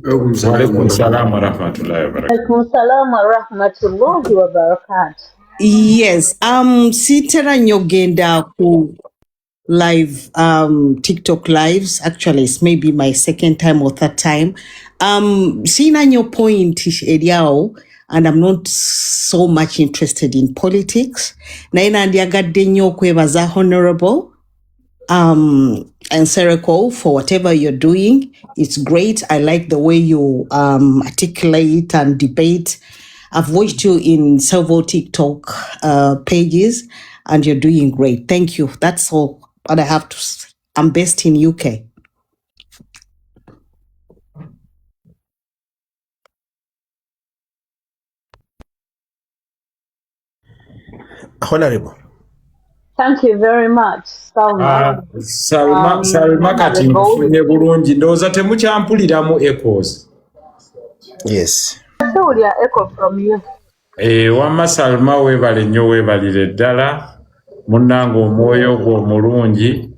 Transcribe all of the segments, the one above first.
Walaikum salam wa rahmatullahi wa barakatuh. Alaikum salam wa rahmatullahi wa barakatuh. Yes, sitera nyogenda ku live TikTok lives. Actually, it's maybe my second time or third time. Sina your point Ediao, and I'm not so much interested in politics. Naina ndiagadde nnyo kwebaza honorable Nsereko for whatever you're doing. It's great. I like the way you articulate and debate. I've watched you in several TikTok pages, and you're doing great. Thank you. That's all what I have to say. I'm based in UK. Honorable. Thank you very much, Salma. Salma kati mfunye bulungi ndowooza temukyampuliramu echoes. Yes. Julia, echo from you. Wamma Salma weebale nnyo weebalire ddala munnange omwoyo gwo omulungi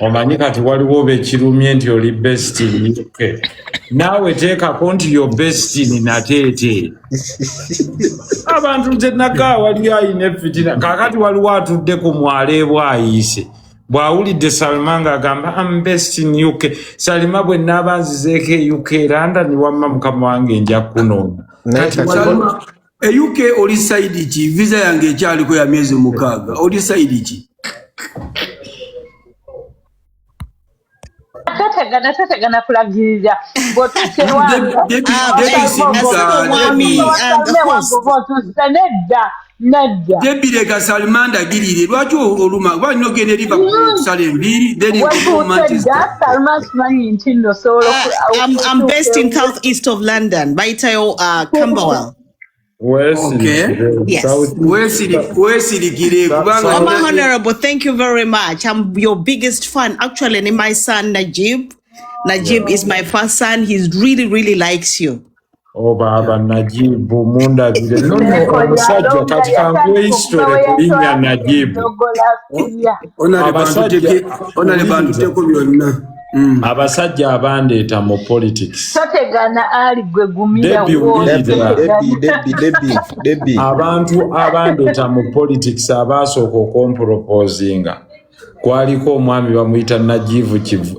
omanyi kati waliwo bekirumye nti oli best in UK. Naawe teekako nti yo best in Nateete. Abantu tennakaa wali ayina effitina kaakati waliwo atudde ku mwala ebwayise bw'awulidde Salma ng'agamba am best in UK. Salima bwe nnaaba nzizeeko e UK London wamma mukama wange nja kunoonya. Salma, e UK oli side ki? Visa yange ekyaliko ya myezi 6. Oli side ki? Tategana kulagiriza. Debireka Salma ndagirire lwaki oluma lwaki nogenda eri bakusala enviiri I'm based in southeast of London, Baitayo, Camberwell. Yes. Honorable, thank you very much. I'm your biggest fan. Actually, and my son Najib. Najib is my first son. He really likes you. Oh, Baba Najib, Munda, Sajja katika nguwe history kulinya Najib. Abasajja abandeeta mu politics. Totegana ali gwe gumira Debbie. Abantu abandeeta mu politics abaasooka okumproposinga. Kwaliko omwami bamuyita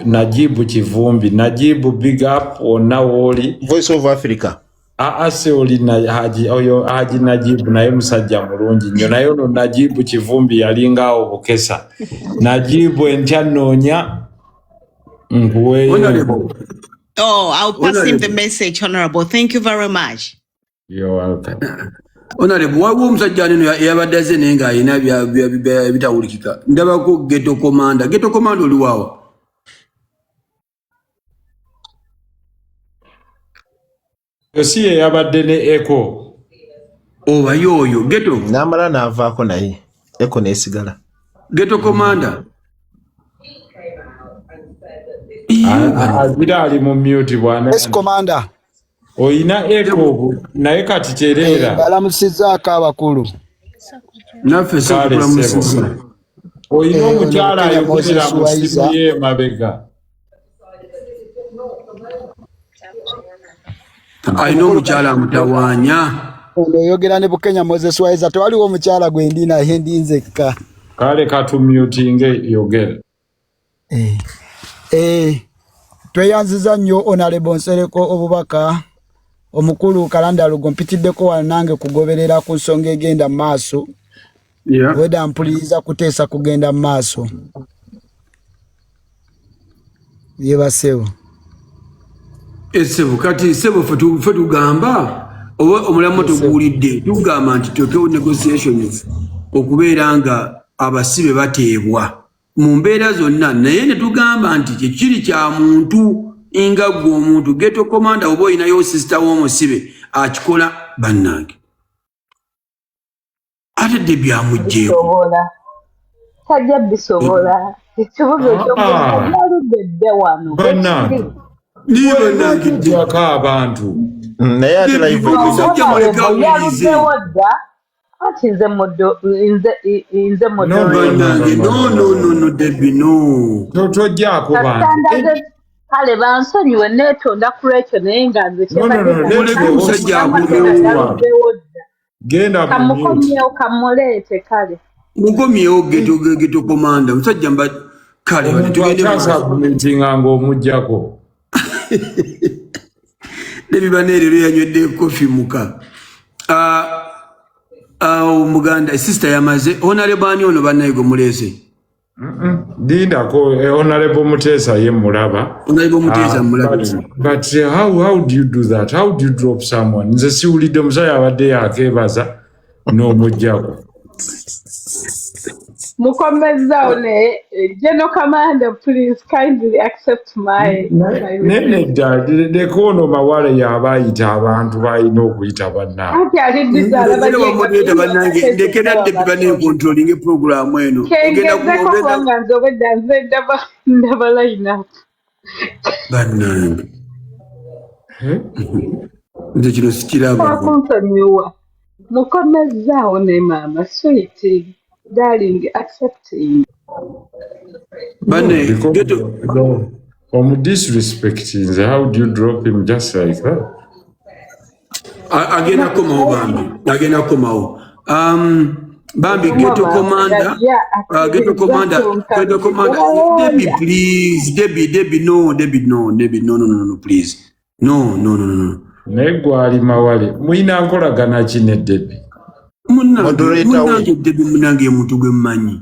Najibu Kivumbi. Najibu big up wonna wooli. Voice of Africa. Ase oli Haji Najibu naye musajja mulungi nnyo naye ono Najibu Kivumbi yalingaawo Bukesa. Najibu entya nnoonya Honorable. Oh, I'll pass him the message, Honorable. Thank you very much. You're welcome. Honorable, waliwo omusajja neno yabadde aze naye ng'alina bitawulikika. Ndabako Ghetto Commander. Ghetto Commander oli waawa? Si ye yabadde ne Echo. Oba yoyo Ghetto. N'amala n'avaako naye. Echo n'esigala. Ghetto Commander. Azira ali mu mute bwana. Yes, Commander. Oyina Echo naye kati tereera. Balamusizzaako abakulu. Naffe sekulamusiza. Oyina omukyala ayogerera mu simu ye mabega. Ayina omukyala amutawaanya. Oyogera ne Bukenya Moses Waiza tewaliwo omukyala gwe ndi naye ndi nzekka. Kale katumutinge yogera. Tweyanziza nnyo Honorable Nsereko obubaka omukulu Kalandalugo mpitiddeko wanange kugoberera ku nsonga egenda mu maaso. Weda mpuliriza kuteesa kugenda mu maaso. Yebasewo. Esebo kati sebo fe tugamba omulamu tuguulidde tugamba nti tuteekewo negotiations okubeera nga abasibe bateebwa mu mbeera zonna naye ne tugamba nti kyekiri kya muntu nga gwe omuntu Ghetto Commander oba oyinayo sisita w'omusibe akikola bannange ate dde byamugjeeko tajja bisobola ekibuga ekyokualudde wano bannange niyo bannange abantu naye ate live omusajja muleka awulirize nze no Debbie no tojjaako bantu kale bansonyiwe neetonda ku lwekyo naye nga nze muleke omusajja kyebaddealudewo dda genda kamukomyewo kamuleete kale mukomyewo geto komanda musajja mba kale tugende ng'omuggyako nebibaneerero yanywedde kofi muka omuganda sister yamaze honorable ani ono bannayigo muleese Dindako Honorable Mutesa ye mulaba. Honorable Mutesa mulaba. But how do you do that? How do you drop someone? Nze siwulidde musaya abadde yakeebaza n'omuggyako. Mukomezzawo ne General Commander, please kindly accept my Nedda dekono mawale yabayita abantu balina okuyita bannaabwe. ndekera dde bane controlling program eno ogenda nze obwedda nze ndaba line up bannange nze kino sikiraba kunsonyiwa mukomezzaawo ne maama sweet darling accepting bane geto disrespect nze, how do you drop him just like that? Agenda komawo Bambi Ghetto Commander Debbie please Debbie no please no negwali mawale muina nkolagana ki ne Debbie Debbie munange muntu gwe mmanyi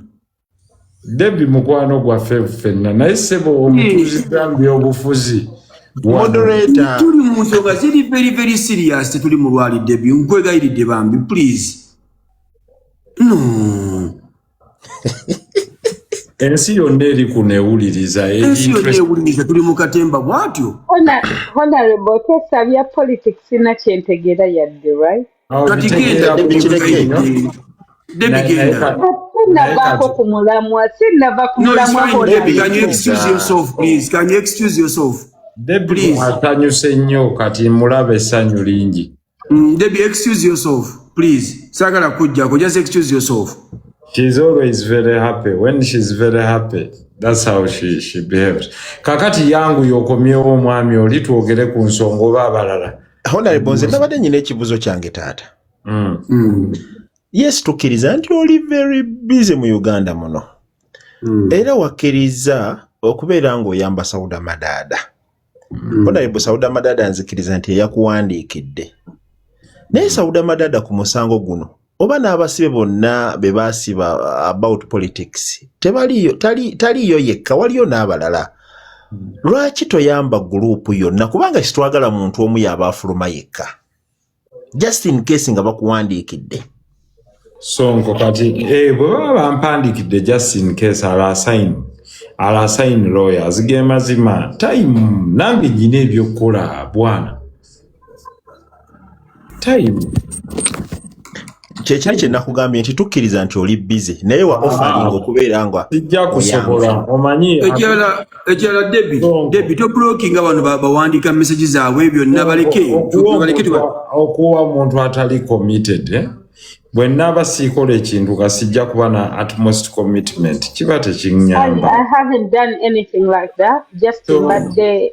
Debbie mukwano gwaffe ffenna naye ssebo omutuuziza by'obufuzi moderator tuli mu nsonga ziri very serious tuli mu lwali Debbie nkwegayiridde Bambi please no ensi yonna eri kuneewuliriza tuli mu katemba bwatyo honorable tesabya politics na kyentegeera yadde right kati genda Debbie genda sinnavaako ku mulamwa can you excuse yourself please Debbie asanyuse nnyo kati mulaba essanyu lingi Debbie excuse yourself please sagala kujjako just excuse yourself. She's always very happy. When she's very happy, that's how she behaves. Kakati yangu yokomyewo omwami oli twogere ku nsonga oba abalala. Honorable nze nabadde nyina ekibuzo kyange taata. Yes, tukkiriza nti oli very busy mu Uganda muno. Era wakkiriza okubeera ng'oyamba Sauda Madada. Honorable Sauda Madada nzikiriza nti yakuwandiikidde. Naye Sauda Madada ku musango guno oba n'abasibe bonna be baasiba about politics taliyo yekka waliyo n'abalala. Lwaki toyamba gurupu yonna kubanga kitwagala muntu omu yaba afuluma yekka just in case nga bakuwandiikidde sonko kati bwe baba bampandikidde just in case ala assign lawyers ge mazima time nange nyina ebyokukola bwana time kyekiri kye nakugambye nti tukkiriza nti oli busy naye wa offering okubeera nga sijja kusobola omanyi ejala Debbie to blocking abantu bawandiika message zaabwe byonna baleke okuwa omuntu atali committed bwe nnaaba siikola ekintu nga sijja kuba na utmost commitment kiba tekinyamba. I haven't done anything like that just in that day.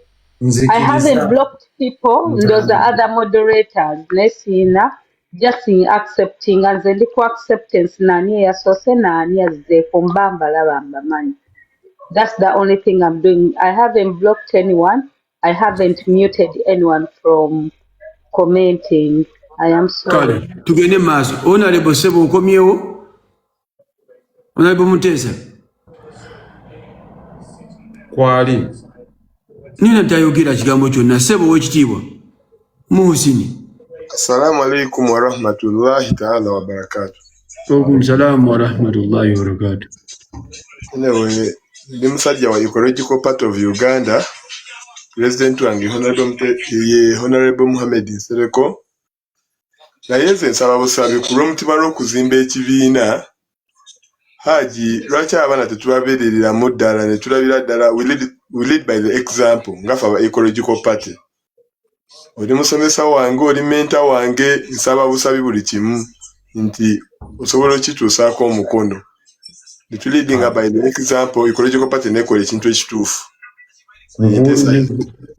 I haven't blocked people. Those are other moderators. Nesina just in accepting and then the acceptance nani yasose nani yazze kumbamba labamba mani. That's the only thing I'm doing. I haven't blocked anyone. I haven't muted anyone from commenting. I am sorry. Kale tugende maaso Honorable Sebo okomyewo Honorable Mutesa kwali nina tayogera kigambo kyonna Sebo w'ekitiibwa Muhusini. Assalamu alaikum wa rahmatullahi ta'ala wa barakatuh. Wa salamu wa rahmatullahi wa barakatuh. Anyway, ndi musajja wa Ecological Part of Uganda, President wange Honorable Muhammad Nsereko. Naye nze nsaba busabe ku lw'omutima lw'okuzimba ekibiina Haji lwaki abaana tetubabeereramu ddala ne tulabira ddala we lead by the example ngafa aba Ecological Party. Oli musomesa wange oli menta wange nsaba busabi buli kimu nti osobola okituusaako omukono. Leading by the example Ecological Party nekola ekintu ekituufu.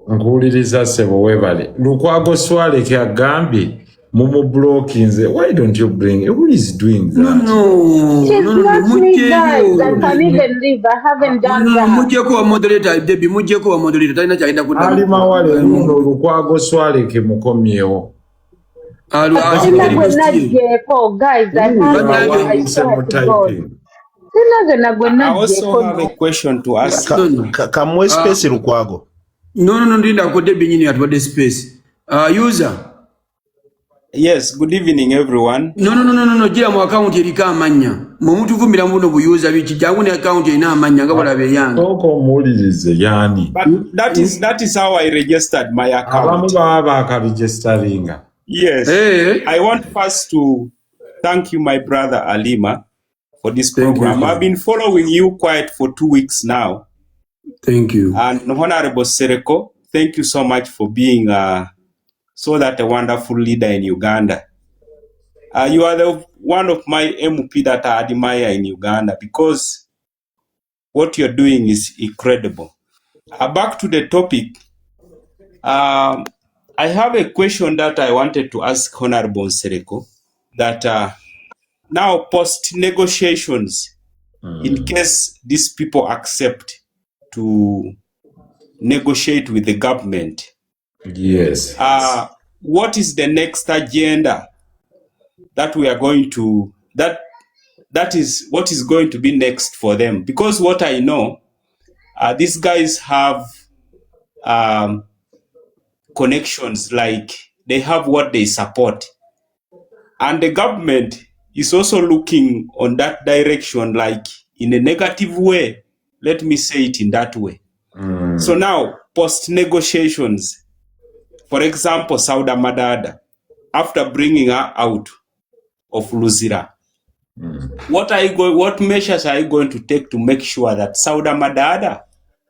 Nkuwuliriza ssebo weebale. Lukwago Swaleke agambye mumublockinze. Why don't you bring? Who is doing that? It's not me, guys. I can even leave. I haven't done that. Mujjeko wa moderator Debbie, mujjeko wa moderator talina kyalina kuddamu. Ali mawale luno Lukwago Swaleke mukomyewo. Sina gwe najjeeko, guys. I also have a question to ask. Kamwe space Lukwago. No, ndinda ko Debbie nyini atwadde space. User. Yes, good evening everyone. No, gira mu account erika amanya. Mu mutuvumira muno bu user biki jangu ne account erina amanya nga balabe yange. Oko muwulirize yani. But that is how I registered my account. Abamu baba akaregisteringa. Yes. Hey. I want first to thank you, my brother Alima, for this program. I've been following you quite for 2 weeks now. Thank you. And Honorable Nsereko, thank you so much for being so that a wonderful leader in Uganda. You are one of my MP that I admire in Uganda because what you're doing is incredible. Back to the topic. I have a question that I wanted to ask Honorable Nsereko, that now post-negotiations, in case these people accept to negotiate with the government, yes. What is the next agenda that we are going to, that is what is going to be next for them? Because what I know, these guys have connections, like they have what they support, and the government is also looking on that direction, like in a negative way. Let me say it in that way. So now post negotiations, for example, Sauda Madada, after bringing her out of Luzira, what measures are you going to take to make sure that Sauda Madada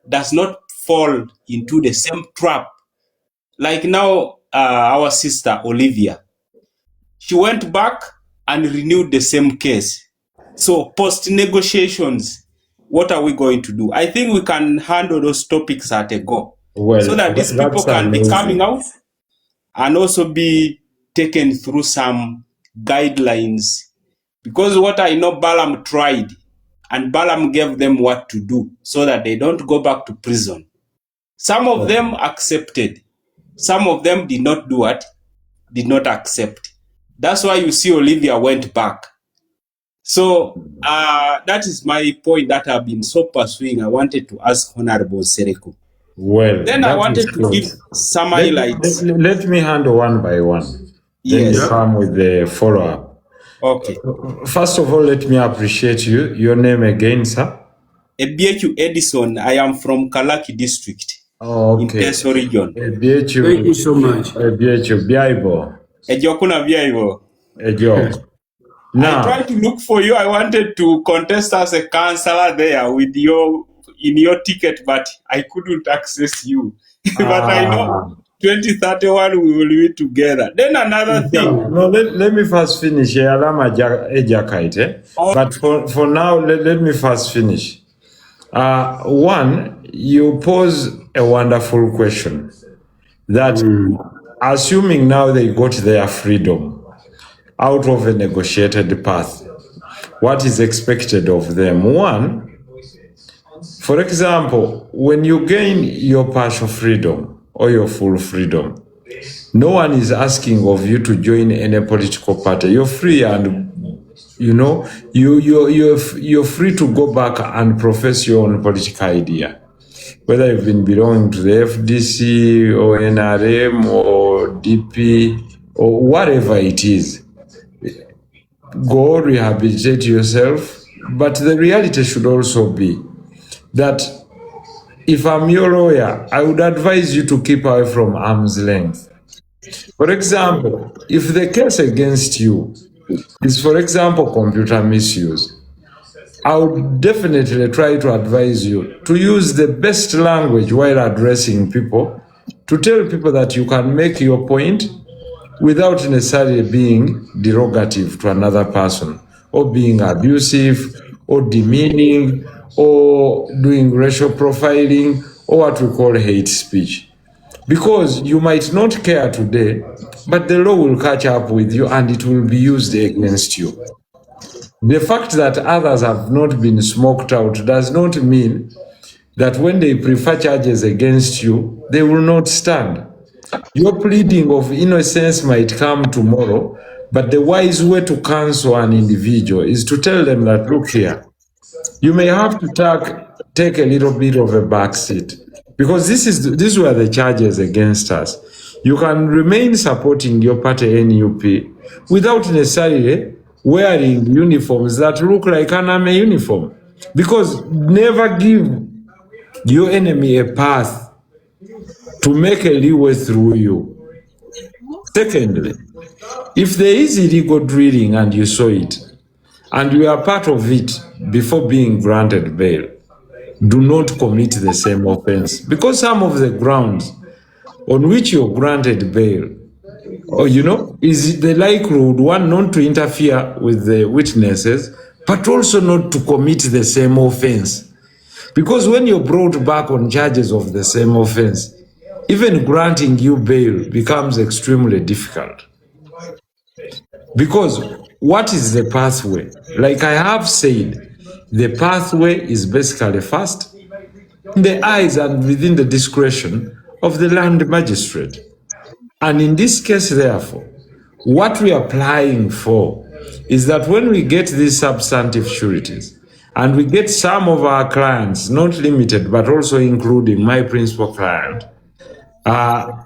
does not fall into the same trap? Like now, our sister Olivia, she went back and renewed the same case. So post negotiations, what are we going to do? I think we can handle those topics at a go, so that these people can be coming out and also be taken through some guidelines. Because what I know, Balaam tried, and Balaam gave them what to do so that they don't go back to prison. Some of them accepted. Some of them did not do what? Did not accept. That's why you see Olivia went back. So that is my point that I've been so pursuing. I wanted to ask Honorable Nsereko. Well, then I wanted to give some highlights. Let me handle one by one. Then you come with the follow-up. Okay. First of all, let me appreciate you. Your name again, sir? Ebiechu Edison. I am from Kalaki district. Oh, okay. In Teso region. Ebiechu. Thank you so much. Ebiechu, Biaibo. Ejokuna Biaibo. Ejo. Now, I tried to look for you. I wanted to contest as a councillor there with in your ticket, but I couldn't access you. But I know 2031 we will be together. Then another thing. No, let me first finish. But for now, let me first finish. One, you pose a wonderful question that assuming now they got their freedom out of a negotiated path, what is expected of them? One, for example, when you gain your partial freedom or your full freedom, no one is asking of you to join any political party. You're free, and you're free to go back and profess your own political idea, whether you've been belonging to the FDC or NRM or DP or whatever it is. Go rehabilitate yourself. But the reality should also be that if I'm your lawyer, I would advise you to keep away from arm's length. For example, if the case against you is, for example, computer misuse, I would definitely try to advise you to use the best language while addressing people, to tell people that you can make your point without necessarily being derogative to another person, or being abusive, or demeaning, or doing racial profiling, or what we call hate speech. Because you might not care today, but the law will catch up with you and it will be used against you. The fact that others have not been smoked out does not mean that when they prefer charges against you, they will not stand. Your pleading of innocence might come tomorrow, but the wise way to counsel an individual is to tell them that, look here, you may have to take a little bit of a back seat because these were the charges against us. You can remain supporting your party NUP without necessarily wearing uniforms that look like an army uniform, because never give your enemy a path to make a leeway through you. Secondly, if there is illegal drilling and you saw it, and you are part of it before being granted bail, do not commit the same offense, because some of the grounds on which you're granted bail, or is the likelihood, one, not to interfere with the witnesses, but also not to commit the same offense. Because when you're brought back on charges of the same offense, even granting you bail becomes extremely difficult. Because what is the pathway? Like I have said, the pathway is basically first in the eyes and within the discretion of the land magistrate. And in this case, therefore, what we are applying for is that when we get these substantive sureties, and we get some of our clients, not limited, but also including my principal client, Sauda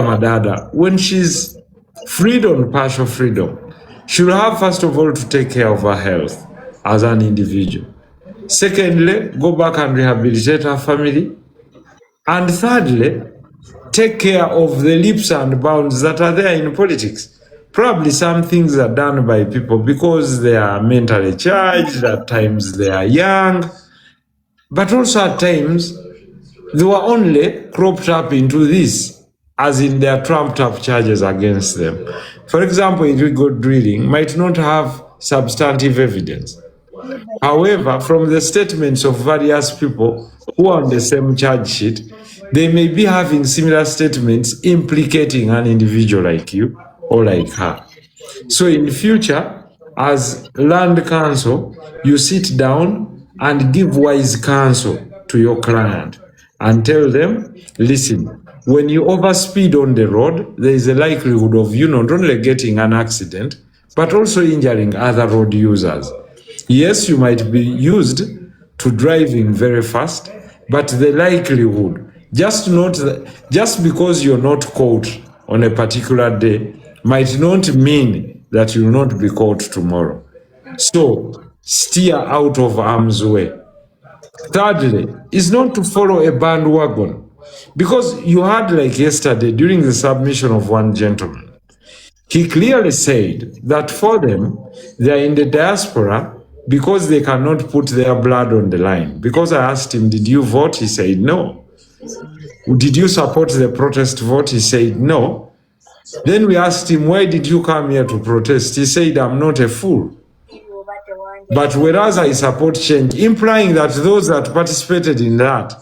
Madada, when she's freed on partial freedom, she'll have, first of all, to take care of her health as an individual. Secondly, go back and rehabilitate her family. And thirdly, take care of the leaps and bounds that are there in politics. Probably some things are done by people because they are mentally charged, at times they are young, but also at times they were only cropped up into this, as in their trumped up charges against them. For example, illegal drilling might not have substantive evidence. However, from the statements of various people who are on the same charge sheet, they may be having similar statements implicating an individual like you or like her. So in future, as land counsel, you sit down and give wise counsel to your client and tell them, listen, when you overspeed on the road, there is a likelihood of you not only getting an accident, but also injuring other road users. Yes, you might be used to driving very fast, but the likelihood, just because you're not caught on a particular day, might not mean that you will not be caught tomorrow. So steer out of harm's way. Thirdly, is not to follow a bandwagon, because you had, like yesterday during the submission of one gentleman, he clearly said that for them, they are in the diaspora because they cannot put their blood on the line. Because I asked him, did you vote? He said no. Did you support the protest vote? He said no. Then we asked him, why did you come here to protest? He said, I'm not a fool. But whereas I support change, implying that those that participated in that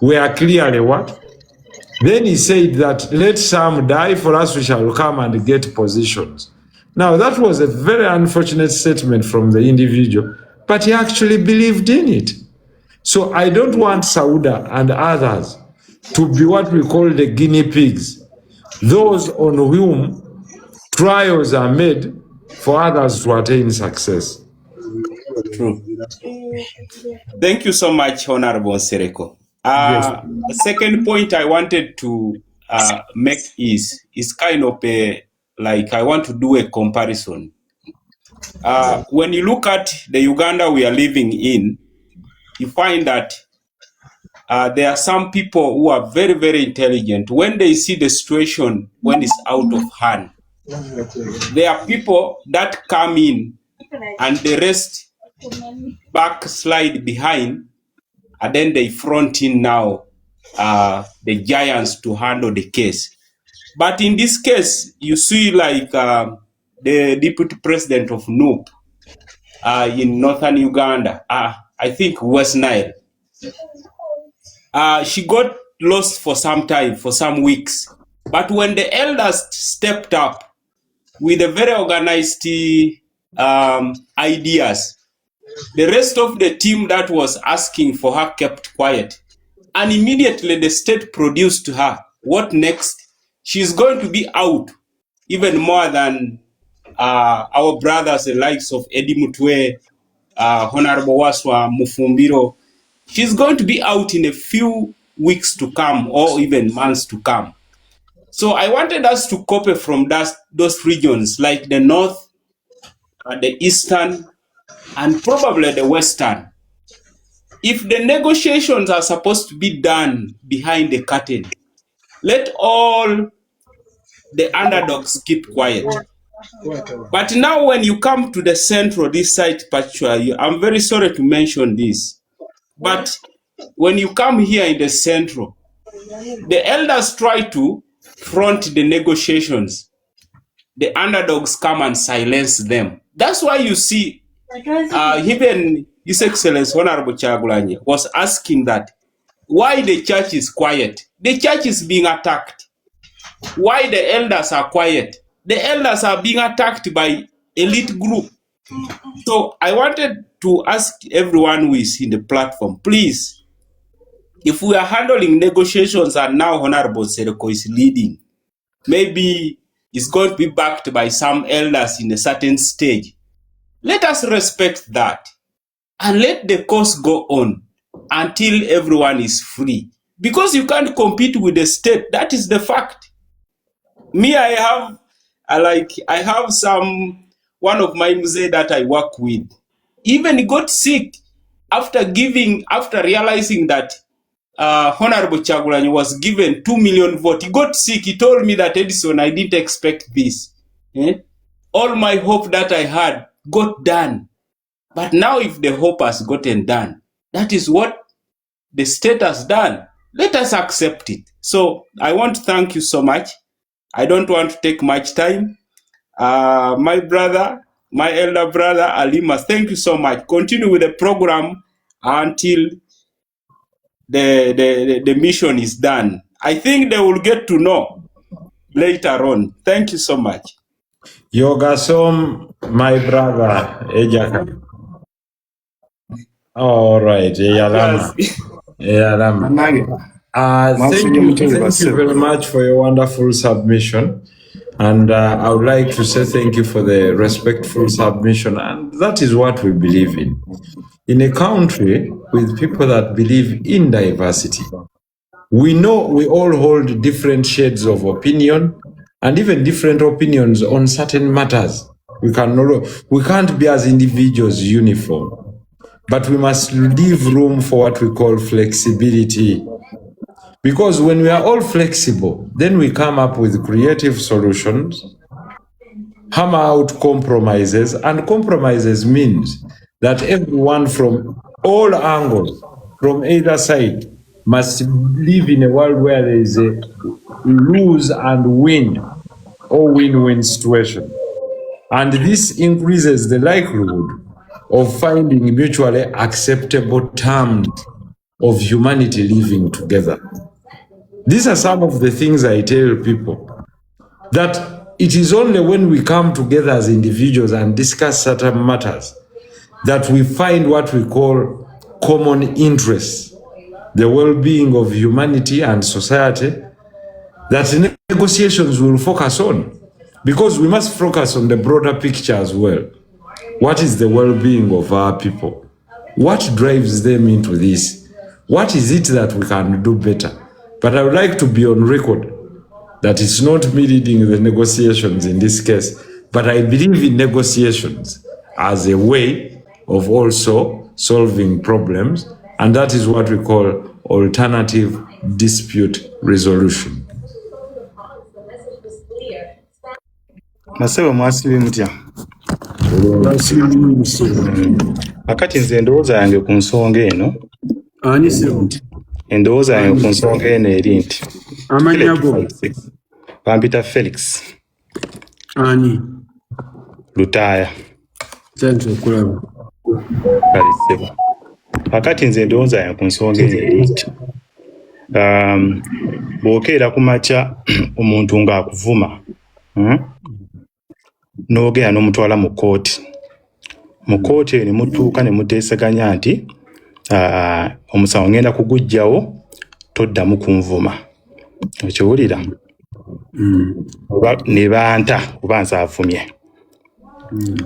were clearly what? Then he said that let some die, for us we shall come and get positions. Now that was a very unfortunate statement from the individual, but he actually believed in it. So I don't want Sauda and others to be what we call the guinea pigs, those on whom trials are made for others to attain success. True. Thank you so much, Honorable Nsereko. The second point I wanted to make is kind of like I want to do a comparison. When you look at the Uganda we are living in, you find that there are some people who are very, very intelligent. When they see the situation when it's out of hand, there are people that come in and the rest backslide behind, and then they front in now the giants to handle the case. But in this case, you see like the deputy president of NUP in northern Uganda, I think West Nile. she got lost for some time, for some weeks. But when the elders stepped up with a very organized ideas, the rest of the team that was asking for her kept quiet. And immediately the state produced to her, what next? She's going to be out even more than our brothers, the likes of Eddie Mutwe, Honorable Waswa, Mufumbiro. She's going to be out in a few weeks to come or even months to come. So I wanted us to copy from those regions like the North, the Eastern, and probably the Western. If the negotiations are supposed to be done behind the curtain, let all the underdogs keep quiet. But now when you come to the central, this site, Pachua, I'm very sorry to mention this, but when you come here in the central, the elders try to front the negotiations. The underdogs come and silence them. That's why you see even His Excellency Honorable Chagulanyi was asking that why the church is quiet. The church is being attacked. Why the elders are quiet? The elders are being attacked by elite group. So I wanted to ask everyone who is in the platform, please, if we are handling negotiations and now Honorable Nsereko is leading, maybe it's going to be backed by some elders in a certain stage. Let us respect that and let the course go on until everyone is free. Because you can't compete with the state. That is the fact. Me, I have one of my museum that I work with. Even got sick after realizing that Honorable Chagulanyi was given 2 million votes. He got sick. He told me that, Edison, I didn't expect this. All my hope that I had got done. But now if the hope has gotten done, that is what the state has done. Let us accept it. So I want to thank you so much. I don't want to take much time. My elder brother, Alima, thank you so much. Continue with the program until the mission is done. I think they will get to know later on. Thank you so much. Yogasom, my brother, Ejaka. All right, Eyalama. Thank you very much for your wonderful submission. And I would like to say thank you for the respectful submission. And that is what we believe in. In a country with people that believe in diversity, we know we all hold different shades of opinion and even different opinions on certain matters. We can't be as individuals uniform. But we must leave room for what we call flexibility. Because when we are all flexible, then we come up with creative solutions, hammer out compromises, and compromises means that everyone from all angles, from either side, must live in a world where there is a lose and win or win-win situation. And this increases the likelihood of finding mutually acceptable terms of humanity living together. These are some of the things I tell people, that it is only when we come together as individuals and discuss certain matters that we find what we call common interests, the well-being of humanity and society, that negotiations will focus on. Because we must focus on the broader picture as well. What is the well-being of our people? What drives them into this? What is it that we can do better? But I would like to be on record that it's not me leading the negotiations in this case, but I believe in negotiations as a way of also solving problems, and that is what we call alternative dispute resolution. Masebo mwasibi mutya. Akati nze endowooza yange ku nsonga eno. Ani sebo? Endowooza yange ku nsonga eno eri nti. Amannya go. Bampita Felix. Ani? Lutaaya. Thanks okulaba. Kale sebo. Akati nze endowooza yange ku nsonga eno eri nti. bw'okeera ku makya omuntu ng'akuvuma n'ogenda n'omutwala mu kkooti. Mu kkooti eyo ne mutuuka ne muteesaganya nti omusango ngenda kuguggyawo, toddamu kunvuma. Okiwulira? Ne banta oba nsaafumye.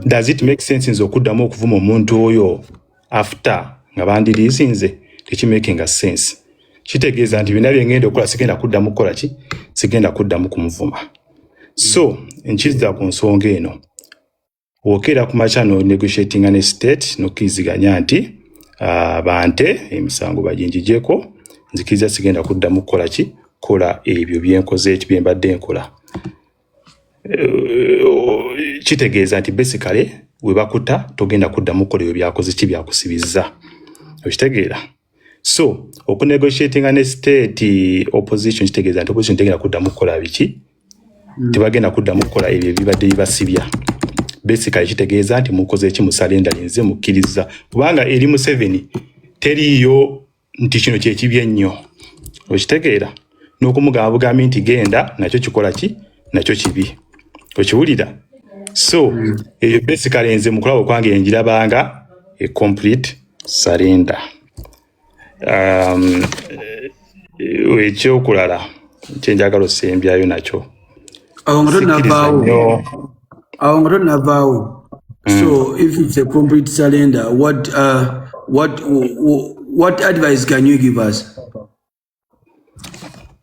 Does it make sense nze okuddamu okuvuma omuntu oyo after nga bandiriisinze? Tekimakinga sense. Kitegeeza nti byonna bye ngenda okukola sigenda kuddamu kukola ki? Sigenda kuddamu kumuvuma. So nkizza ku nsonga eno. Okeera ku makya no negotiatinga ne state n'okkiriziganya nti bante emisango baginjigyeko, nzikiriza sigenda kuddamu kukola ki? Kola ebyo byenkoze bye mbadde nkola. Kitegeeza nti basically we bakuta togenda kuddamu kukola ebyo byakoze ki byakusibizza. Okitegeera? So okunegotiatinga ne state opposition kitegeeza nti opposition tegenda kuddamu kukola biki? Tebagenda kuddamu kukola ebyo bibadde bibasibya. Basically kitegeeza nti mukoze ki? Musalendalinze, mukkiriza. Kubanga eri Museveni teriiyo nti kino kyekibi ennyo. Okitegeera? N'okumugamba bugambi nti genda nakyo kikola ki? Nakyo kibi. Okiwulira? So eyo basically nze mu kulaba kwange engirabanga a complete surrender. Ekyokulala kyenjagala osembyayo nakyo. Awo nga tonnavaawo. So if it's a complete surrender, what advice can you give us?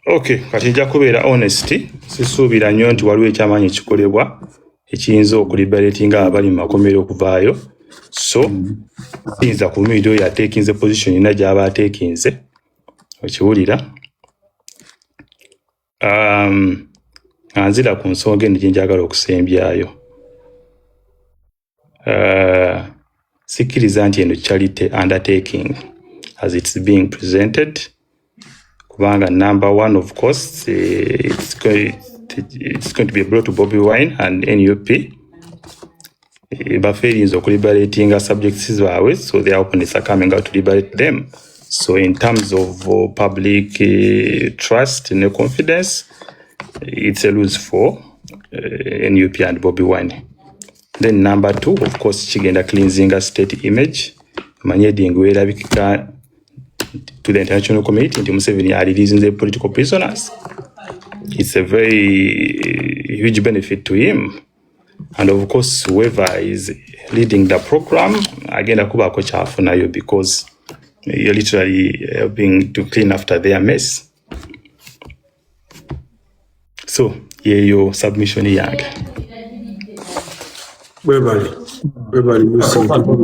Okay, kati nja kubeera honesty, sisuubira nnyo nti waliwo ekyamaanyi ekikolebwa ekiyinza okuliberatinga abali mu makomero okuvaayo. So siyinza kuvumirira oyo ateekinze position yonna gy'aba ateekinze. Okiwulira? Anzira ku nsonga eno gye njagala okusembyayo. Sikkiriza nti eno charity undertaking as it's being presented. Kubanga number one, of course, it's going to be brought to Bobi Wine and NUP. Baferinzo liberating subjects zaabwe, so their opponents are coming out to liberate them. So in terms of public trust and confidence, it's a lose for NUP and Bobi Wine. Then number two, of course, Chigenda cleansing a state image. Manyeding werabika to the international community into Museveni are releasing the political prisoners. It's a very huge benefit to him. And of course, whoever is leading the program, again, akuba kochafu na yo, because you're literally helping to clean after their mess. So, your submission yange. Webali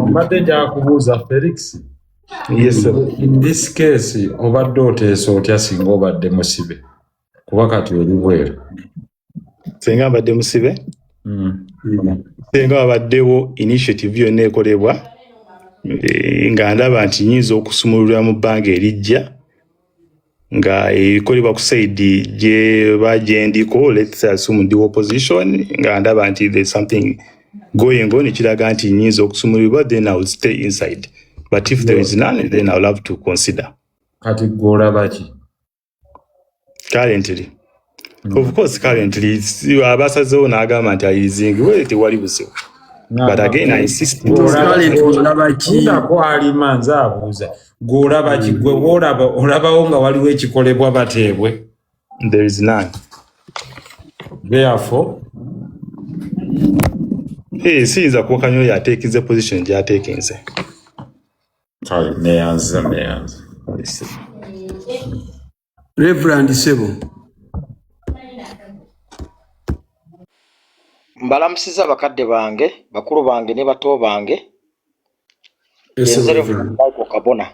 mbadde njakubuuza Felix. Yes, sir. In this case, obadde oteesa otya singa obadde musibe? Kuba kati oli bweru. Singa mbadde musibe? Singa wabaddewo initiative yonna ekolebwa nga ndaba nti nyinza okusumululira mu bbanga erijja nga ekolebwa ku side gye bagyendiko, let's assume ndi opposition, nga ndaba nti there's something going on ekiraga nti nyinza okusumululibwa, then I will stay inside. But if there is none, then I'll have to consider. Kati gw'olaba ki? Currently. Of course, currently, abasazeewo n'agamba nti ayizingibwe tewali buzibu. But again, I insist. Gw'olaba alima nze abuuza. Gw'olaba ki? Gwe olabawo nga waliwo ekikolebwa bateebwe? There is none. Therefore, siyinza kuwakanya oyo ateekinze position gy'ateekinze. Kale, neyanza. Reverend Sebo. Mbalamusiza bakadde bange, bakulu bange ne bato bange. Nsereko kabona.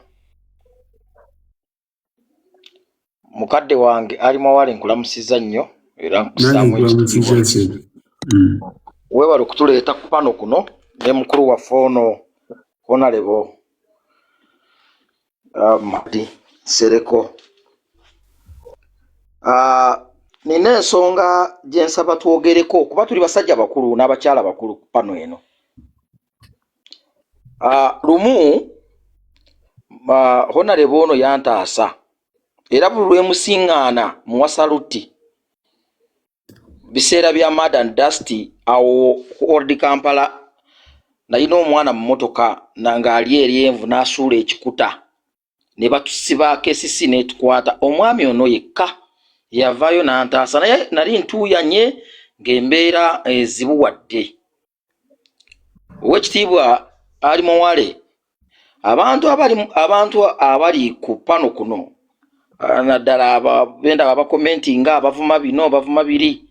Mukadde wange ali mawale nkulamusiza nnyo era nkusamu ekitiibwa. Weewale okutuleeta ku pano kuno ne mukulu waffe ono Honorable Nsereko. Nina ensonga gye nsaba twogereko kuba tuli basajja bakulu n'abakyala bakulu ku pano eno. Lumu Honorable ono yantaasa era buli lwemusiŋŋaana muwasaluti biseera bya mad and dust awo Old Kampala nalina omwana mu mmotoka ng'ali eryenvu n'asuula ekikuta ne batusibaako esisi n'etukwata. Omwami ono yekka yavaayo n'antaasa, naye nali ntuuyanye ng'embeera ezibuwadde. Oweekitiibwa Ali Muwale, abantu abali ku pano kuno naddala benda abakomentinga abavuma bino abavuma biri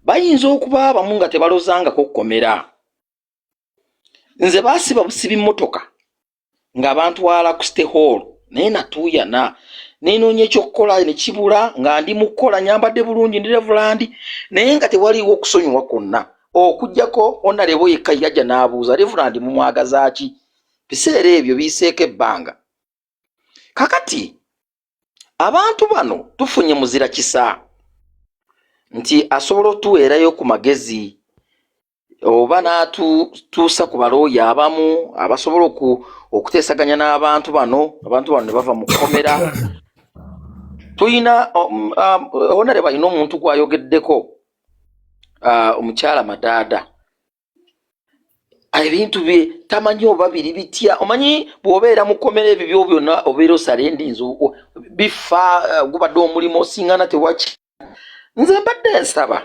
bayinza okuba abamu nga tebalozangako kukomera. Nze baasiba busibi mmotoka ng'abantwala ku State Hall naye natuuyana neenoonya ekyokukola ne kibula nga ndi mu kukola nyambadde bulungi ndi Reverand naye nga tewaliiwo okusonyiwa kwonna okuggyako Honorable yekka yajja n'abuuza Reverand mumwagaza ki? Biseera ebyo biyiseeko ebbanga. Kakati abantu bano tufunye muzira kisa nti asobola otuweerayo ku magezi oba n'atuusa ku balooya abamu abasobola okuteesaganya n'abantu bano ne bava mu kkomera. Tuyina Honorable alina omuntu gw'ayogeddeko omukyala Madaada, ebintu bye tamanyi oba biri bitya. Omanyi bw'obeera mu kkomera ebyo byonna obeera osala endinzi bifa gubadde omulimu osiŋŋana tewaki. Nze mbadde nsaba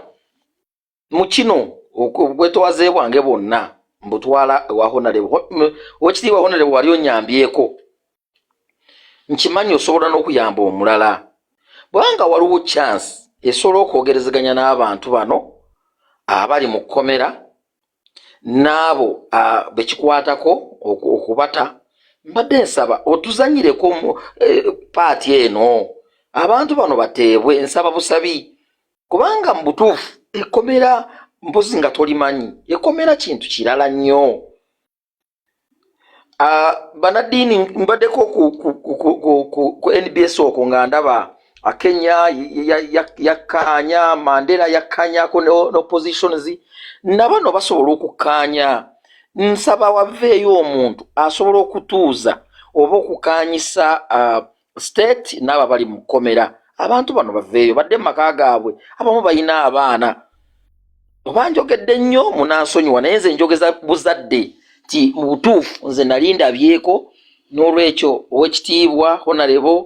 mu kino obwetowaze bwange bwonna mbutwala ewa Honorable. Oweekitiibwa Honorable wali onyambyeko, nkimanyi osobola n'okuyamba omulala. Bwanga waliwo chance esobola okwogerezeganya n'abantu bano abali mu kkomera n'abo bekikwatako okubata, mbadde nsaba otuzanyireko paati eno abantu bano bateebwe. Nsaba busabi kubanga mu butuufu ekkomera mpozi nga tolimanyi ekkomera kintu kirala nnyo. Banaddiini mbaddeko ku NBS okwo nga ndaba Kenya yakkaanya, Mandela yakkaanyako n'oppositions nabano basobola okukkaanya. Nsaba waveeyo omuntu asobola okutuuza oba okukaanyisa state n'abo bali mu kkomera. Abantu bano baveeyo badde mu maka gaabwe, abamu balina abaana. Oba njogedde nnyo munansonyiwa naye nze njogeza buzadde nti mu butuufu nze nali ndabyeko. N'olwekyo Oweekitiibwa Honorable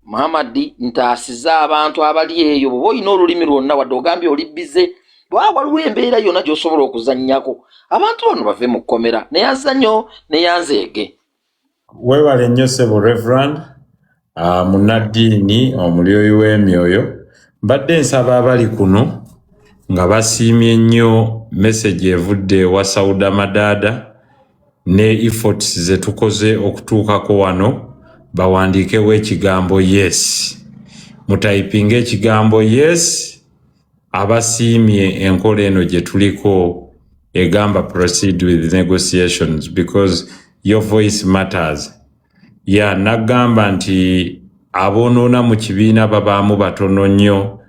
Muhammad ntaasiza abantu abali eyo. Bw'oba olina olulimi lwonna wadde ogambye oli bize, bwaba waliwo embeera yonna gy'osobola okuzannyako, abantu bano bave mu kkomera neyanzanyo neyanzeege. Weebale nnyo ssebo Reverand munnaddiini omulyoyi w'emyoyo. Mbadde nsaba abali kuno nga basiimye nnyo message evudde wa Sauda Madaada ne efforts ze tukoze okutuukako wano. Bawandiikewo ekigambo yes, mutayipinga ekigambo yes. Abasiimye enkola eno gye tuliko egamba proceed with negotiations because your voice matters. Nagamba nti aboonoona mu kibiina babaamu batono nnyo.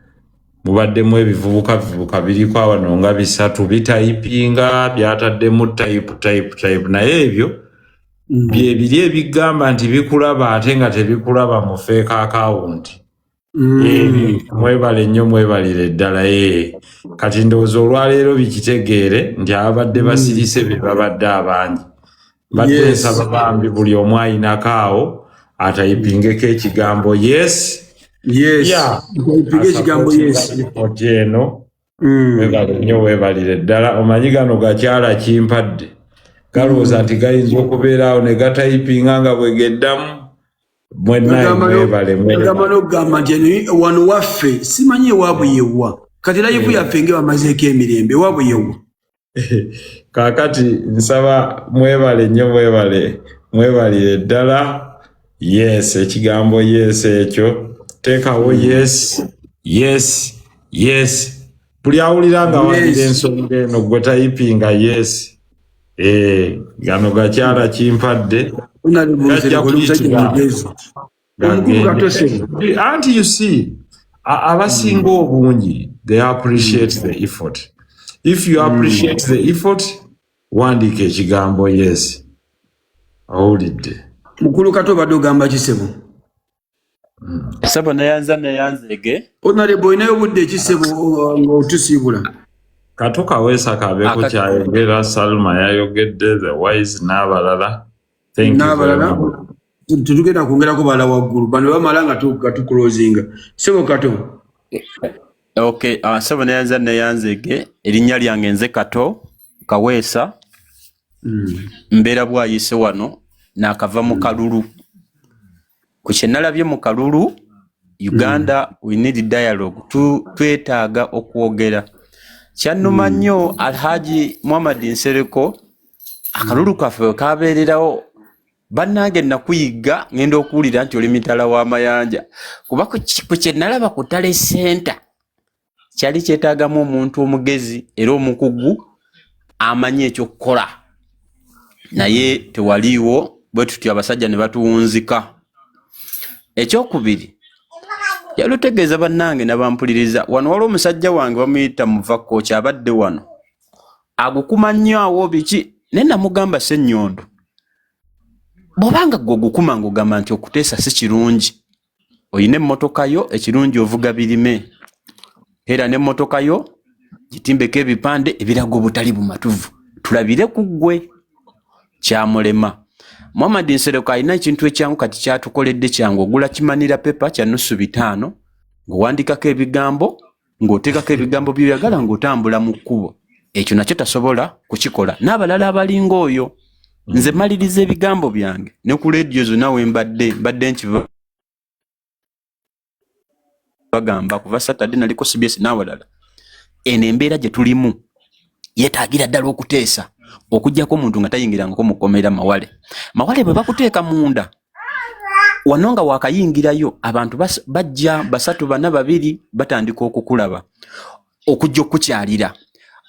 Mubaddemu ebivubuka biriko wano nga 3 bitayipinga byataddemu type naye ebyo bye biri ebigamba nti bikulaba ate nga tebikulaba mu fake account. Mwebale nnyo, mwebalire ddala. Kati ndowooza olwaleero bikitegeere nti ababadde basirise be babadde abangi. Mbadde nsaba bambi buli omu ayinako awo atayipingeko ekigambo yes. Ekigambo yes eno. Mwebale nnyo, weebalire ddala. Omanyi gano gakyala kimpadde galowooza nti gayinza okubeeraawo ne gatayipinga nga bwe geddamu. Agamba n'okugamba nti wano waffe simanyi ewaabwe yewa, kati layivu yaffe nge bamazeeko emirembe ewaabwe yewa. Kaakati nsaba mwebale nnyo, mwebalire ddala. Yes, ekigambo yes ekyo teekawo yes. Buli awulira nga walira ensonga eno gwe tayipinga yes. Gano gakyala kimpadde. Anti you see, abasinga obungi they appreciate the effort. If you appreciate the effort, wandiika ekigambo yes. Awulidde. Mukulu Kato badde ogamba kisebo. Sebo neyanzege. Honorable inayo budde kisebo otusibula. Kato Kaweesa kabeeko kyayogera, Salma yayogedde, the wise n'abalala. Thank you very much. Tutugenda kwongerako bala waggulu bano bamala nga tukulozinga. Sebo Kato. Okay, sebo neyanzege erinnya lyange nze Kato Kaweesa. Mbeera bwayise wano nakava mu kalulu. Ku kye nalabye mu kalulu, Uganda we need dialogue. Twetaaga okwogera. Kyannuma nnyo Alhaji Muhammad Nsereko akalulu kaffe kabeererawo bannange nakuyiga ngenda okuwulira nti oli mitala w'amayanja kuba ku kye nalaba ku Tale Center kyali kyetaagamu omuntu omugezi era omukugu amanyi ekyokukola naye tewaliiwo bwe tutyo abasajja ne batuwunzika. Ekyokubiri yalutegeeza bannange nabampuliriza wano waliwo omusajja wange bamuyita Muvakko kyabadde wano agukuma nnyo awo biki ne namugamba Ssenyondo bw'obanga gwe ogukuma ng'ogamba nti okuteesa si kirungi oyina emmotoka yo ekirungi ovuga birime era n'emmotoka yo gitimbeko ebipande ebiraga obutali bumatuvu tulabire ku ggwe kyamulema. Muhammad Nsereko alina ekintu ekyangu kati kyatukoledde kyangu ogula kimanira pepa kya nusu 5 ng'owandikako ebigambo ng'oteekako ebigambo by'oyagala ng'otambula mu kkubo ekyo nakyo tasobola kukikola n'abalala abalinga oyo. Nze maliriza ebigambo byange ne ku leediyo zonna we mbadde nti bagamba kuva Saturday naliko CBS n'abalala eno embeera gye tulimu yeetaagira ddala okuteesa okujjako omuntu nga tayingirangako mukomera mawale bwe bakuteeka munda wano nga wakayingirayo abantu bajja 3 4 2 batandika okukulaba okujja okukyalira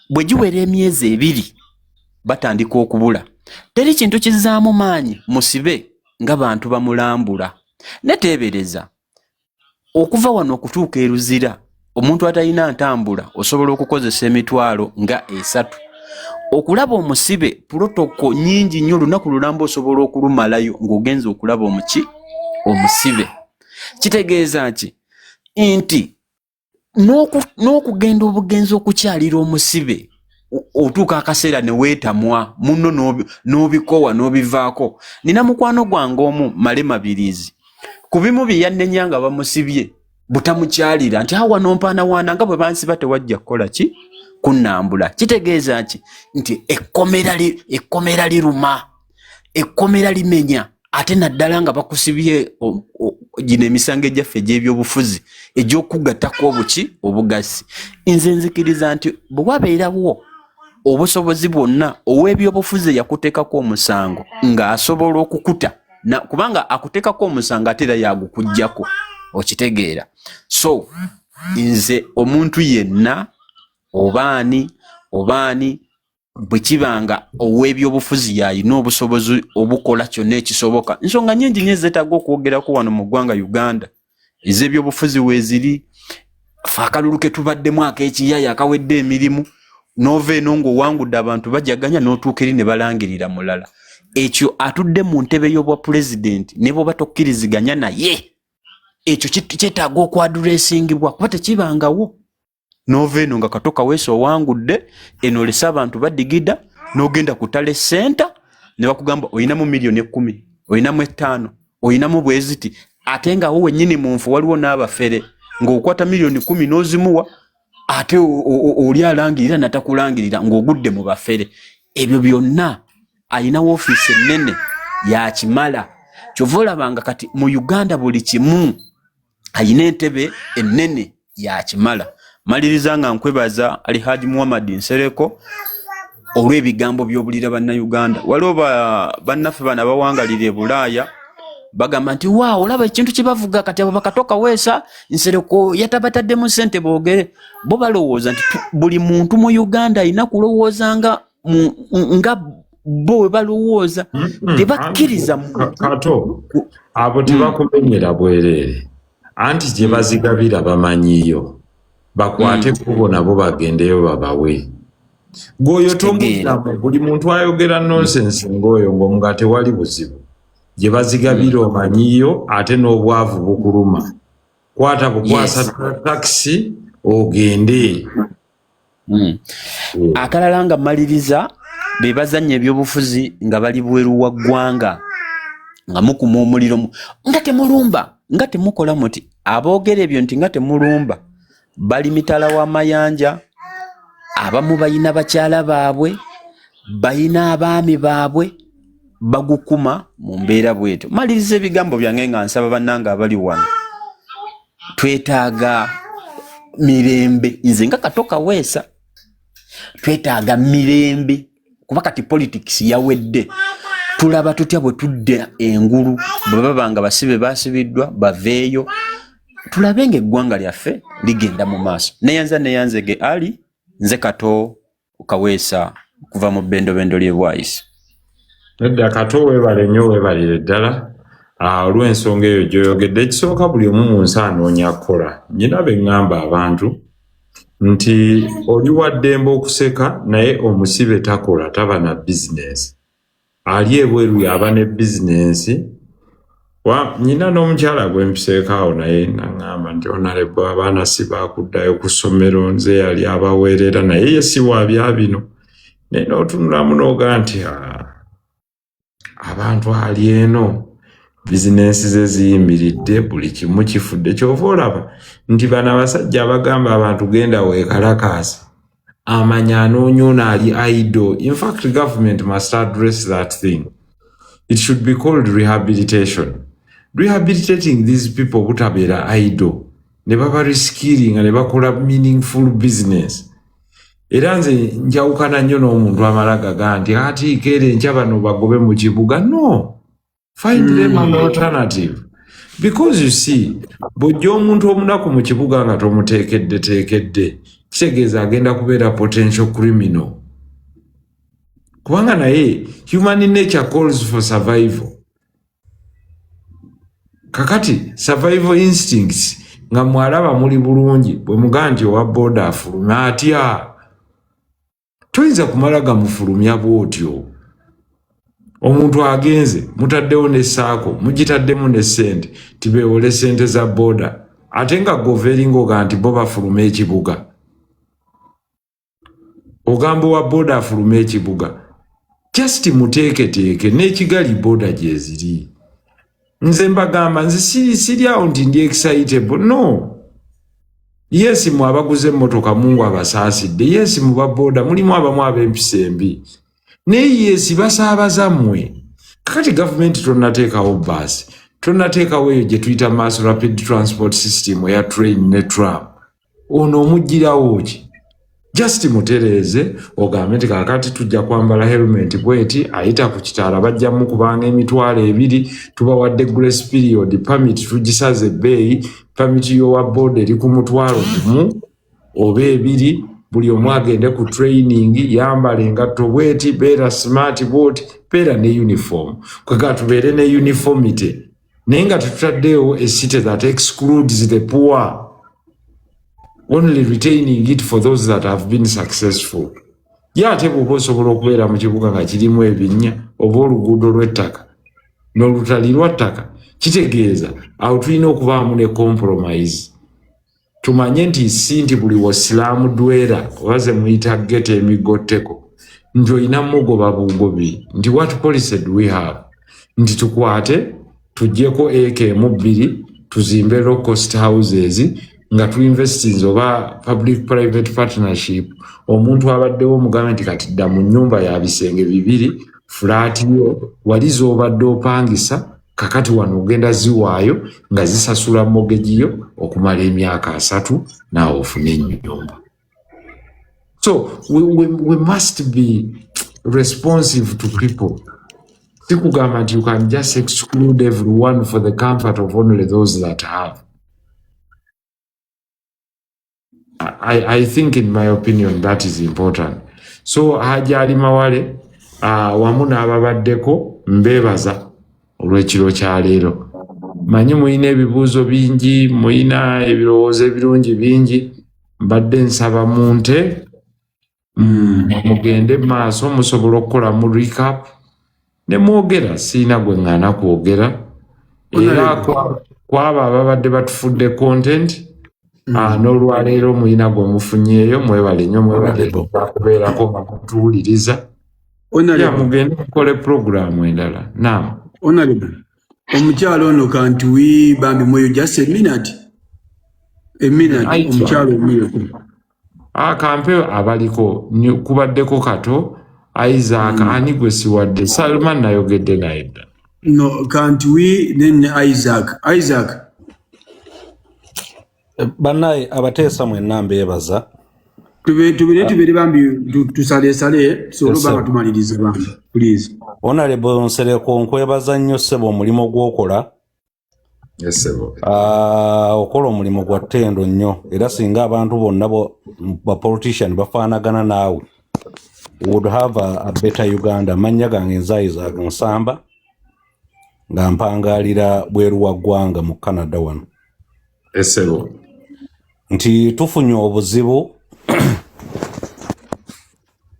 bwe giwera emyezi 2 batandika okubula teri kintu kizaamu maanyi musibe nga bantu bamulambula neteebereza okuva wano okutuuka eruzira omuntu atalina ntambula osobola okukozesa emitwalo nga 3 okulaba omusibe protoko nyingi nnyo lunaku lulamba osobola okulumalayo ng'ogenza okulaba omusibe. Kitegeeza ki nti n'okugenda obugenzi okukyalira omusibe otuuka akaseera ne weetamwa munno n'obikowa n'obivaako. Nina mukwano gwange omu Malema Biriizi ku bimu bye yannenya nga bamusibye butamukyalira nti awa nompaana waana nga bwe bansiba tewajja kukola ki kunnambula. Kitegeeza ki nti ekkomera liruma ekkomera limenya ate naddala nga bakusibye gino emisango egyaffe egy'ebyobufuzi egy'okugattako obugasi. Nze nzikiriza nti bwe wabeerawo obusobozi bwonna ow'ebyobufuzi yakuteekako omusango ng'asobola okukuta kubanga akuteekako omusango ate era yagukuggyako okitegeera. So nze omuntu yenna obaani bwe kibanga ow'ebyobufuzi yalina obusobozi obukola kyonna ekisoboka. Nsonga nnyingi nnyo zeetaaga okwogerako wano mu ggwanga Uganda ez'ebyobufuzi weeziri. Ffe akalulu ke tubaddemu ak'ekiyaya akawedde emirimu n'ova eno ng'owangudde abantu bajaganya n'otuuka eri ne balangirira mulala. Ekyo atudde mu ntebe y'obwa pulezidenti ne bw'oba tokkiriziganya naye ekyo kyetaaga okwadresingibwa kuba tekibangawo. N'ova eno nga Kato Kaweesa owangudde eno olesa abantu badigida n'ogenda ku Tale Center ne bakugamba oyinamu miliyoni 10 oyinamu 5 oyinamu bweziti ate nga wowe nnyini mu nfu waliwo n'abafere ng'okwata miliyoni 10 n'ozimuwa ate oli alangirira natakulangirira ng'ogudde mu bafere. Ebyo byonna alina woofiisi ennene yakimala. Kyova olabanga kati mu Uganda buli kimu alina entebe ennene yakimala. Maliriza nga nkwebaza Alhaji Muhammad Nsereko olw'ebigambo by'obulira bannayuganda. Waliwo bannaffe bano abawangalira e Bulaaya bagamba nti waawo olaba ekintu kye bavuga kati abo Kato Kaweesa Nsereko yatabataddemu ssente boogere. Bo balowooza nti buli muntu mu Uganda alina kulowooza nga bo we balowooza tebakkiriza Kato abo tebakumenyera bwereere anti gye bazigabira bamanyiyo bakwate kubo nabo bagendeyo babawe. Gwoyo tomuddamu buli muntu ayogera nonsense ng'oyo ng'omugate wali buzibu. gye bazigabira omanyiyo ate n'obwavu bukuluma. Kwata bukwasa taxi ogende. Akalala nga maliriza be bazannya ebyobufuzi nga bali bweru wa ggwanga nga mukuma omuliro nga temulumba nga temukola muti aboogera ebyo nti nga temulumba bali mitala w'amayanja, abamu bayina bakyala baabwe, bayina abaami baabwe, bagukuma mu mbeera bwetyo. Maliriza ebigambo byange nga nsaba bannanga abali wano, twetaaga mirembe. Nze nga Katoka Weesa twetaaga mirembe kuba kati politics yawedde. Tulaba tutya bwe tudde engulu bwe babanga basibe basibiddwa baveeyo, tulabe ng'eggwanga lyaffe ligenda mu maaso. Neyanzege ali nze Kato Kaweesa kuva mu bendobendo ly'e Bwaise. Nedda Kato weebale nnyo weebalire ddala olw'ensonga eyo gy'oyogedde. Ekisooka buli omu mu nsi anoonya kukola. Nnyina be ŋŋamba abantu nti oli wa ddembe okuseka naye omusibe takola, taba na bizinensi. Ali ebweru yaba ne bizinensi. Nnyina n'omukyala gwe mpiseekaawo naye naŋŋamba nti onalebwa abaana si baakuddayo ku ssomero, nze yali abaweerera naye ye si wa bya bino. Naye n'otunulamu n'ogaa nti abantu ali eno bizinensi ze ziyimiridde, buli kimu kifudde. Kyova olaba nti bano abasajja abagamba abantu genda weekalakaasi, amanya anoonyoona ali idle. In fact, government must address that thing. It should be called rehabilitation. Rehabilitating these people butabeera idle, ne baba reskilling ne bakola meaningful business. Era nze njawukana nnyo n'omuntu amala gaga nti ati kere nkya bano bagobe mu kibuga. No, find them an alternative. Because you see, bw'ojja omuntu omunaku mu kibuga nga tomuteekedde kitegeeza agenda kubeera potential criminal. Kubanga naye human nature calls for survival. Kakati survival instincts nga mwalaba muli bulungi bwe mugaa nti owa boda afulumya atya. Toyinza kumala gamufulumya bw'otyo. Omuntu agenze mutaddewo n'essaako mugitaddemu ne ssente tibeewole ssente za boda ate nga goveringa oga nti bo bafuluma ekibuga. Ogamba wa boda afuluma ekibuga. Just muteeketeeke n'ekigali boda gye ziri. Nze mbagamba nze siri awo nti ndi excitable. No. Yes, mu abaguze emmotoka mungu abasaasidde. Yes, mu baboda mulimu abamu ab'empisa embi. Naye yes, basaabaza mmwe. Kakati gavumenti tonnateekawo baasi. Tonnateekawo eyo gye tuyita mass rapid transport system eya train ne tram. Ono omugirawo ki? Just mutereeze ogambe nti kakati tujja kwambala helmet bweti ayita ku kitaala bajjamu kubanga emitwalo 2 tubawadde grace period permit tugisaze ebbeeyi. Permit y'owa boda eri ku mutwalo 1 oba 2 buli omu agende ku training yambala engatto bweti beera smart bwoti beera ne uniform. Kwega tubeere ne uniformity naye nga tutaddeewo a city that excludes the poor, only retaining it for those that have been successful. Ate bw'oba osobola okubeera mu kibuga nga kirimu ebinnya oba oluguudo lw'ettaka n'olutali lwa ttaka, kitegeeza awo tulina okubaamu ne compromise. Tumanye nti si nti buli wasiraamu dwera oba ze muyita gete emigotteko nti olina mugoba bugobi nti what policy do we have? Nti tukwate tuggyeko emu 2 tuzimbe low cost houses nga tuinvestinze oba public private partnership. Omuntu abaddewo mugambe nti kati dda mu nnyumba ya bisenge 2 flat yo wali z'obadde opangisa kakati wano ogenda ziwaayo nga zisasula mortgage yo okumala emyaka 3 naawe ofune ennyumba. So we must be responsive to people. Sikugamba nti you can just exclude everyone for the comfort of only those that have. I think in my opinion that is important. So Haji Ali Mawale wamu n'ababaddeko mbeebaza olw'ekiro kya leero. Manyi muyina ebibuuzo bingi, muyina ebirowoozo ebirungi bingi. Mbadde nsaba munte mugende maaso musobola okukola mu recap ne mwogera siina gwe ŋŋaana kwogera era kwaba ababadde batufudde content n'olwaleero muyina gwe mufunyeeyo mwebale nnyo mwebale kubeerako nga kutuwuliriza mugende mukole puroguramu endala naam omukyalo ono kanti bambi mwoyo just a minute omukyalo omuyeko kampe abaliko kubaddeko kato Isaac ani gwe siwadde Salman nayogedde naye dda no can't we then Isaac bannaye abateesa mwenna mbeebaza tubire bambi tusale sobola banga tumalirize bambi please Honorable Nsereko nkwebaza nnyo ssebo omulimu gw'okola okola omulimu gwa ttendo nnyo era singa abantu bonna ba politician bafaanagana naawe would have a better Uganda. Manya gange nze Isaac Nsamba nga mpangaalira bweru wa ggwanga mu Canada wano nti tufunye obuzibu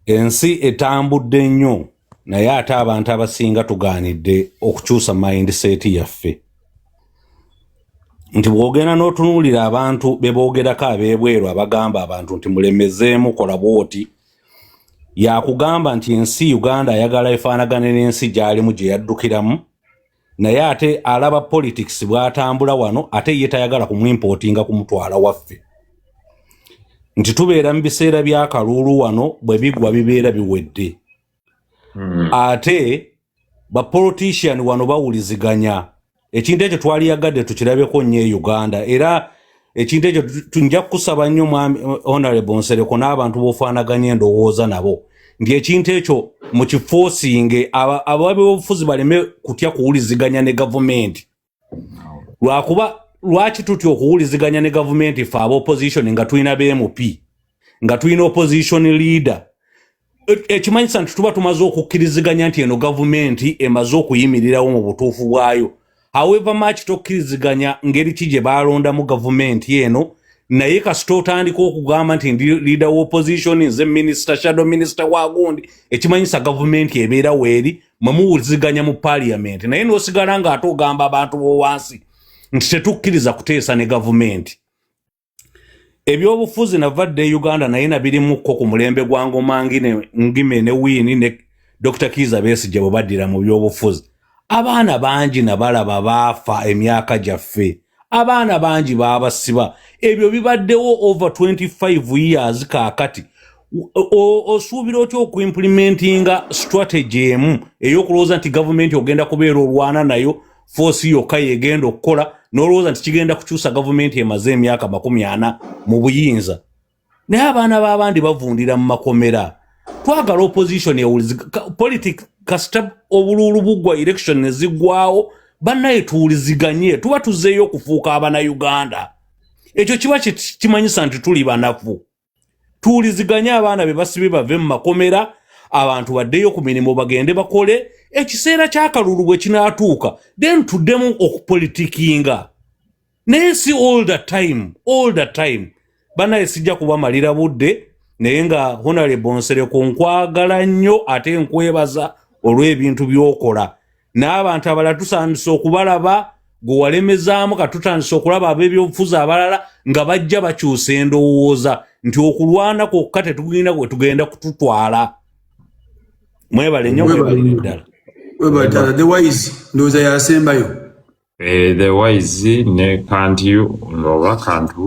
ensi etambudde nnyo naye ate abantu abasinga tugaanidde okukyusa mindset yaffe nti bw'ogenda n'otunuulira abantu be boogerako ab'ebweru abagamba abantu nti mulemezeemu kola bwoti yakugamba nti ensi Uganda ayagala efaanagane n'ensi gy'alimu gye yaddukiramu naye ate alaba politics bw'atambula wano ate ye tayagala kumwimportinga kumutwala waffe nti tubeera mu biseera by'akalulu wano bwe bigwa bibeera biwedde ate ba politician wano bawuliziganya ekintu ekyo twaliyagadde tukirabeko nnyo e Uganda era ekintu ekyo tunja kusaba nnyo Honorable Nsereko n'abantu b'ofaanaganya endowooza nabo nti ekintu ekyo mu kifoosinge ababeobufuzi baleme kutya kuwuliziganya ne gavumenti lwakuba lwaki tutya okuwuliziganya ne gavumenti ffe opposition nga tulina BMP nga tulina opposition leader ekimanyisa nti tuba tumaze okukkiriziganya nti eno gavumenti emaze okuyimirirawo mu butuufu bwayo however much tokkiriziganya ngeri ki gye baalonda mu gavumenti eno naye kasita otandika okugamba nti ndi leader wa opposition nze minister shadow minister wa gundi ekimanyisa gavumenti ebeera weeri mwemuwuliziganya mu parliament naye n'osigala ng'ate ogamba abantu b'owansi nti tetukkiriza kuteesa ne gavumenti ebyobufuzi navadde Uganda naye nabirimuko ku mulembe gwa Ngoma Ngime ne Wini ne Dr. Kiza Besigye bwe baddira mu byobufuzi abaana bangi nabalaba baafa emyaka gyaffe abaana bangi baabasiba ebyo bibaddewo over 25 years kaakati osuubira otya okuimplementinga strategy emu ey'okulowooza nti gavumenti ogenda kubeera olwana nayo force yokka yegenda okukola n'olowooza nti kigenda kukyusa gavumenti emaze emyaka 40 mu buyinza naye abaana b'abandi bavundira mu makomera twagala opposition politics kasita obululu bugwa election ne ziggwawo bannaye tuwuliziganye tuba tuzzeeyo okufuuka abannayuganda ekyo kiba kimanyisa nti tuli banafu tuwuliziganye abaana be basibe bave mu makomera abantu baddeyo ku mirimu bagende bakole ekiseera ky'akalulu bwe kinaatuuka then tuddemu okupolitikinga naye si all the time bannaye sijja kubamalira budde naye nga Honorable Nsereko nkwagala nnyo ate nkwebaza olw'ebintu by'okola n'abantu abalala tusandise okubalaba gwe walemezaamu katutandise okulaba ab'ebyobufuzi abalala nga bajja bakyusa endowooza nti okulwana kwokka tetugenda gwe tugenda kututwala mwebale nnyo mwebale ddala the wise ndowooza yasembayo the wise ne can't you oba can't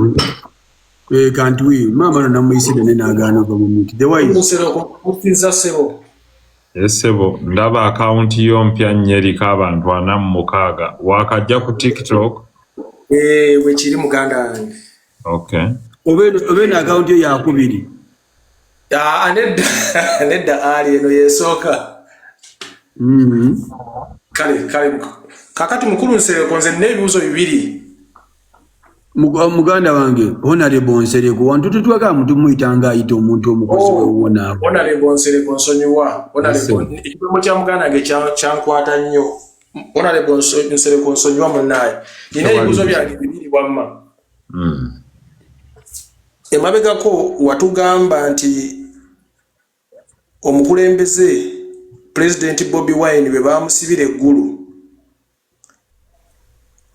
we mama no namuyisire ne naagaana ova mu miti the wise Nsereko kufiza sebo Esebo ndaba akaunti yo mpya nnyo eriko abantu 46 wakajja ku TikTok we kiri muganda wange okay obeena akaunti yo yakubiri nedda ali eno yesooka kale kakati mukulu Nsereko nze nina ebibuuzo 2 muganda wange Honorable Nsereko wantu tutwaga muntu muyitanga ayita omuntu omukozi wewona Honorable Nsereko nsonyiwa Honorable ekidomo kya muganda wange kyankwata nnyo Honorable Nsereko nsonyiwa munnaye nina ebibuuzo byange 2 wamma emabegako watugamba nti omukulembeze President Bobi Wine bwe bamusibira eggulu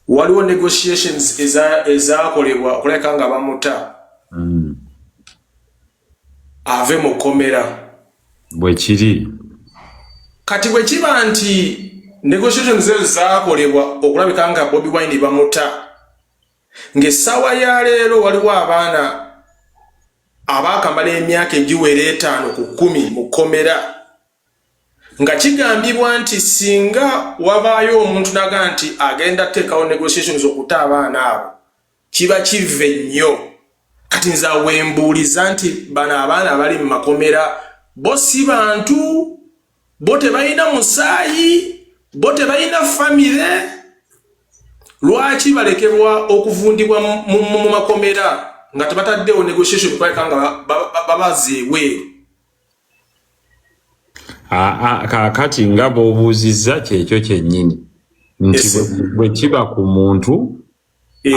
waliwo negotiations ezaakolebwa okuleka nga bamuta ave mu kkomera bwe kiri kati bwe kiba nti negotiations ezo zaakolebwa okulabika nga Bobi Wine bamuta ng'essaawa ya leero waliwo abaana abaakamala emyaka egiwera 5 ku 10 mu kkomera nga kigambibwa nti singa wabaayo omuntu naga nti agenda teekawo negotiations okuta abaana abo kiba kive nnyo kati nze wembuuliza nti bano abaana abali mu makomera bo si bantu bo tebalina musaayi bo tebalina famire lwaki balekebwa okuvundibwa mu makomera nga tebataddewo negotiation kwaleka nga babazeeweeru kakati nga bw'obuuzizza kyekyo kyennyini nti bwe kiba ku muntu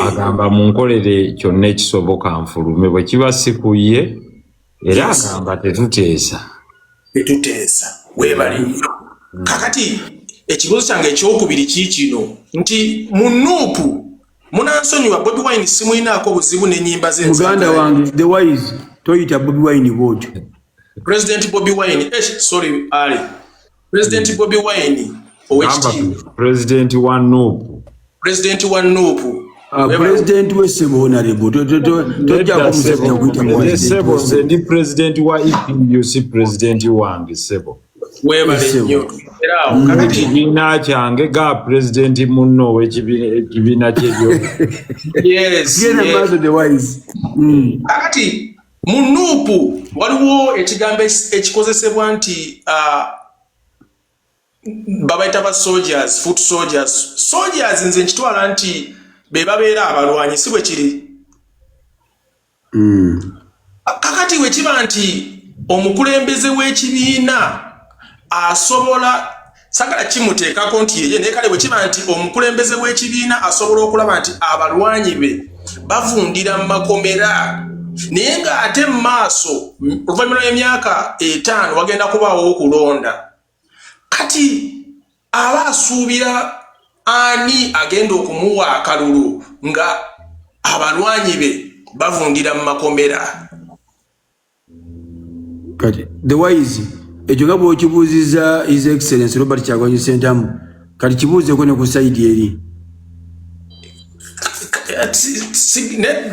agamba munkolere kyonna ekisoboka nfulume bwe kiba si ku ye era agamba tetuteesa weebale nnyo kakati ekibuuzo kyange ekyokubiri kiikino nti mu nuupu munansonyiwa Bobi Wine simulinaako buzibu n'ennyimba ze muganda wange the wise toyita Bobi Wine bwotyo President Bobi Wine sorry Ali President Bobi Wine President wa nuupu President wa nuupu President we Sebona lebo tojja kumusebya kuyita Sebo nze ndi President wa EPUC President wange Sebo weebale nnyo era awo kakati ekibiina kyange ga President munno w'ekibiina kyebyo kakati mu nuupu waliwo ekigambo ekikozesebwa nti babayita ba soldiers foot soldiers nze nkitwala nti be babeera abalwanyi si bwe kiri kakati we kiba nti omukulembeze w'ekibiina asobola sagala kimuteekako nti yeye naye kale bwe kiba nti omukulembeze w'ekibiina asobola okulaba nti abalwanyi be bavundira mu makomera naye ng'ate mu maaso oluvannyuma lw'emyaka 5 wagenda kubaawo okulonda kati aba asuubira ani agenda okumuwa akalulu nga abalwanyi be bavundira mu makomera kati the wise ekyo nga bw'okibuuzizza His Excellency Robert Kyagulanyi Ssentamu kati kibuuzeko ne ku sayidi eri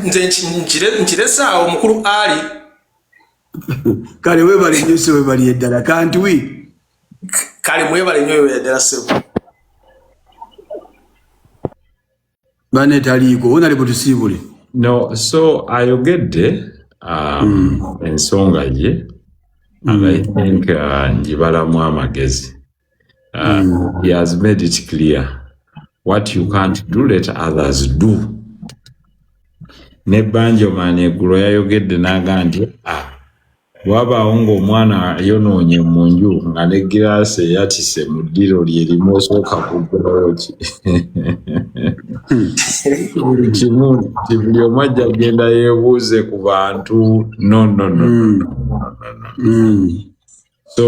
nze nkiresa omukulu Ali kale weebale nnyo se weebali eddala kantuwi kale mwebale nnyo weebali eddala sebo bane taliiko wona lebo tusiibule no so ayogedde ensonga ye and I think njibalamu amagezi he has made it clear what you can't do let others do ne banjo maneguro yayogedde naga nti wabaawo ng'omwana ayonoonye mu nju nga ne giraasi eyatise mu ddiro lye limu osooka kuggulawo ki buli kimu ti buli omu ajja genda yeebuuze ku bantu no. So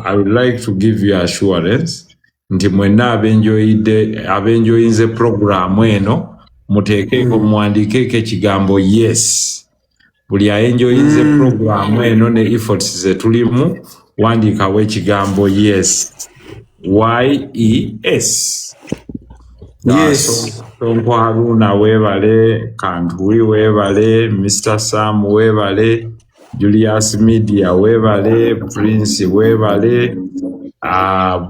I would like to give you assurance nti mwenna abenjoyinze programu eno muteekeeko muwandiikeeko ekigambo yes buli ayenjoyinze programu eno ne efforts ze tulimu wandiikawo ekigambo yes YES Tonko Haruna weebale Kantuwi weebale Mr. Sam weebale Julius Media weebale Prince weebale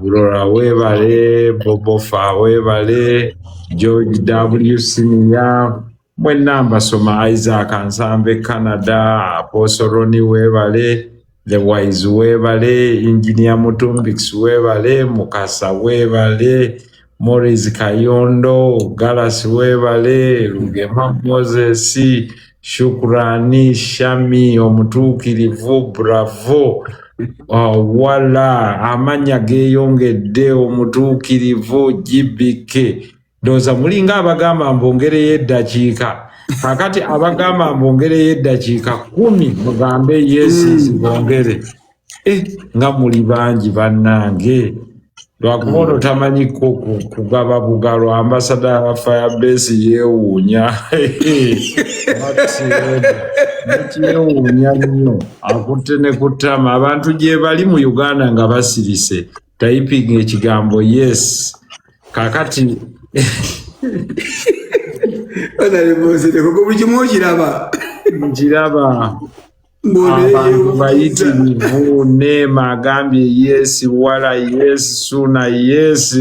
Burora weebale Bobofa weebale George W. Senior mwenna mbasoma Isaac Ansambe Canada Apostle Ronnie weebale The Wise weebale Engineer Mutumbix weebale Mukasa weebale Morris Kayondo Galas weebale Rugema Moses Shukrani Shami omutuukirivu bravo wala amanya geeyongedde omutuukirivu GBK ndowooza mulinga abagamba mbongereyo eddakiika kakati abagamba mbongereyo eddakiika 10 mugambe yes zibongere nga muli bangi bannange lwakubono tamanyi kugaba bugalo ambasada wa Firebase yeewuunya yeewuunya nnyo akutte ne kutama abantu gye bali mu Uganda nga basirise typing ekigambo yes kakati nkiraba abantu bayitirivu Neema agambye yes Wala yes Suna yes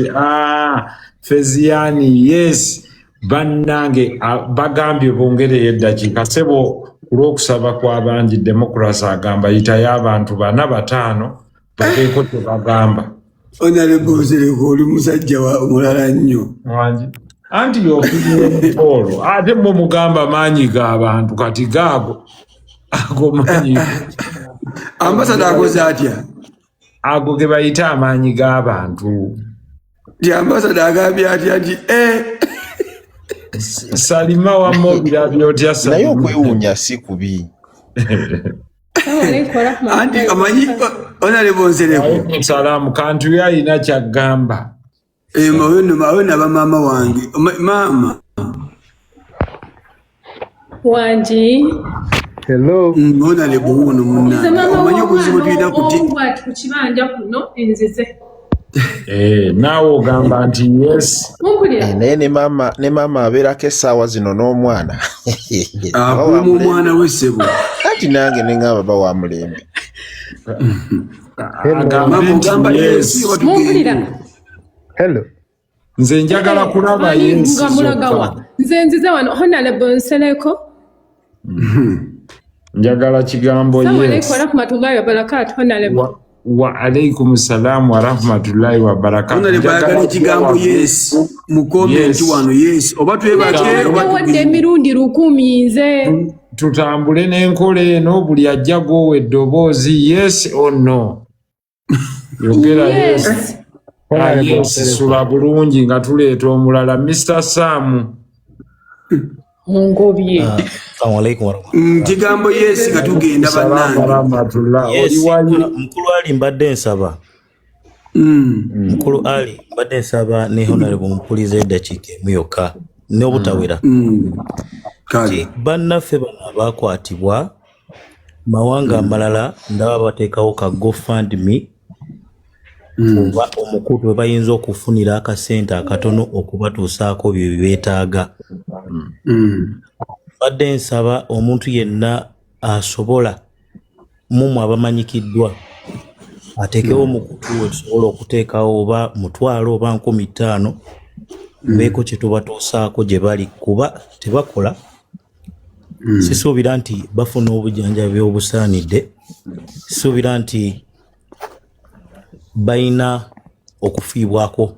Feziani yes bannange bagambye bongereyo eddakiika sebo kulw'okusaba kw'abangi Democracy agamba yitayo abantu 4-5 bateeko tebagamba Nsereko oli musajja omulala nnyo anti y'okunyolo ate mwe mugamba maanyi g'abantu kati gaago ago maanyi ambasada akoze atya ago ge bayita amaanyi g'abantu ambasada agambye atya nti Salima wamma birabyo otya naye okwewuunya si kubi anti amanyi Honorable Nsereko salaamu kantu yalina kyagamba mawe naba maama wange maama wangi hello Honorable wuno munnange omanyi okuzibu tulina kukibanja kuno enzize naawe ogamba nti yes naye ne maama abeerako essaawa zino n'omwana akuuma omwana w'essebo anti nange ne ngamba bawa mulembe Hello. Nze njagala kulaba yensi nze nzize wano Honorable Nsereko njagala kigambo yes wa alaikum salam wa rahmatullahi wa barakatuh njagala kigambo yes mu comment wano yes oba twebake oba wadde emirundi 10 nze tutambule n'enkola eno buli ajja gowe eddoboozi yes or no yogera yes yes sula bulungi nga tuleeta omulala Mr. Sam mungobye kigambo yes nga tugenda bannange mukulu ali mbadde nsaba mukulu ali mbadde nsaba ne Honorable Mpuliza eddakiika emu yokka n'obutawera kati bannaffe bano abakwatibwa mawanga amalala ndaba bateekawo ka GoFundMe oba omukutu we bayinza okufunira akasente akatono okubatuusaako bye beetaaga badde nsaba omuntu yenna asobola mumwe abamanyikiddwa ateekewo omukutu we tusobola okuteekawo oba mutwalo oba 15 beeko kye tubatuusaako gye bali kuba tebakola sisuubira nti bafuna obujjanjabi obusaanidde sisuubira nti bayina okufiibwako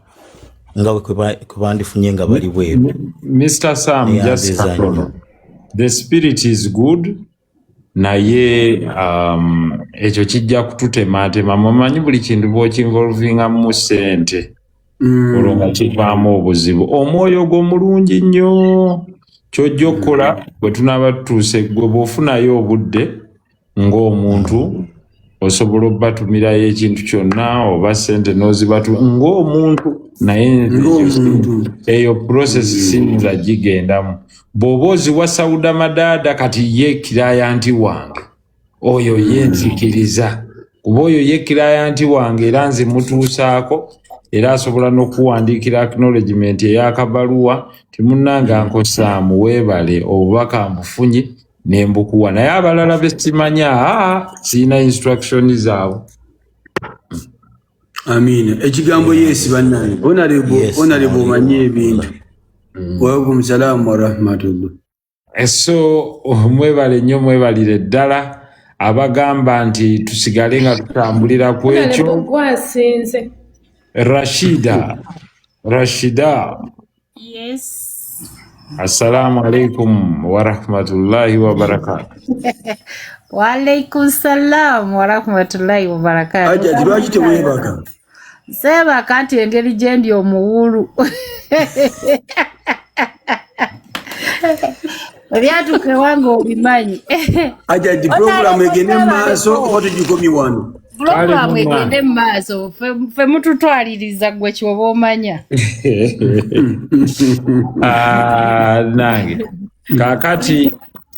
nga bwe bandifunye nga bali bweru. Mr. Sam, just the spirit is good naye ekyo kijja kututematema mumanyi buli kintu bw'okinvolvinga mu ssente olwo nga kivaamu obuzibu omwoyo gwo mulungi nnyo kyojja okukola bwe tunaaba tutuuse gwe bw'ofunayo obudde ng'omuntu osobola obbatumirayo ekintu kyonna oba ssente n'ozibatu ng'omuntu naye eyo process siyinza gigendamu bw'oba oziwa Sauda Madada kati ye kirayanti wange oyo yenzikiriza kuba oyo ye kirayanti wange era nzimutuusaako era asobola n'okuwandiikira acknowledgement ey'akabaluwa timunnanga nkosaamu weebale obubaka mbufunye nembukuwa naye abalala besimanya sirina instruction zaabwe. Amina ekigambo yes bannange Honorable omanyi ebintu waalaikum salaam wa rahmatullah so mwebale nnyo mwebalire ddala abagamba nti tusigale nga tutambulira ku ekyo Rashida yes assalamu alaikum wa rahmatullahi wa barakatuh. Wa alaikum salam wa rahmatullahi wa barakatuh. Aja lwaki tewebaka seba kati engeri gyendi omuwulu byatuke wange obimanyi aja di program egende maaso oba tugikomye wano Program egende maaso fe mututwaliriza gwe kyoba omanya. Nange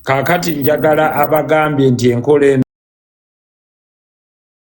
kakati njagala abagambye nti enkola